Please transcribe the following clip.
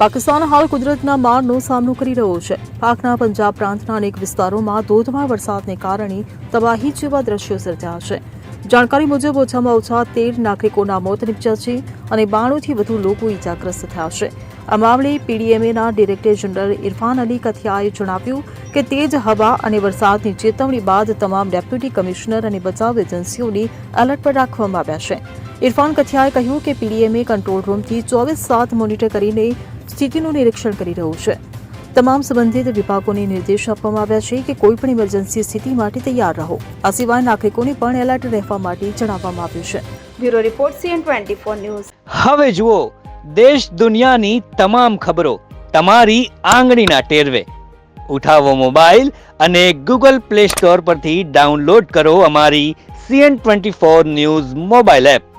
પાકિસ્તાન હાલ કુદરતના મારનો સામનો કરી રહ્યો છે. પાકના પંજાબ પ્રાંતના અનેક વિસ્તારોમાં ધોધમાર વરસાદને કારણે તબાહી જેવા દ્રશ્યો સર્જાયા છે. જાણકારી મુજબ ઓછામાં ઓછા 13 નાગરિકોના મોત નીપજ્યા છે અને 92થી વધુ લોકો ઇજાગ્રસ્ત થયા છે. આ મામલે પીડીએમએના ડિરેક્ટર જનરલ ઇરફાન અલી કથિયાએ જણાવ્યું કે તેજ હવા અને વરસાદની ચેતવણી બાદ તમામ ડેપ્યુટી કમિશનર અને બચાવ એજન્સીઓને એલર્ટ પર રાખવામાં આવ્યા છે. ઇરફાન કથિયાએ કહ્યું કે પીડીએમએ કંટ્રોલ રૂમથી 24/7 મોનિટર કરીને સ્થિતિનું નિરીક્ષણ કરી રહ્યું છે. તમામ સંબંધિત વિભાગોને નિર્દેશ આપવામાં આવ્યા છે કે કોઈપણ ઇમરજન્સી સ્થિતિ માટે તૈયાર રહો. આ સિવાય નાગરિકોને પણ એલર્ટ રહેવા માટે જણાવવામાં આવ્યું છે. Bureau report CN24 news. હવે જુઓ દેશ દુનિયાની તમામ ખબરો તમારી આંગળીના ટેરવે. ઉઠાવો મોબાઈલ અને Google Play Store પરથી ડાઉનલોડ કરો અમારી CN24 ન્યૂઝ મોબાઈલ એપ.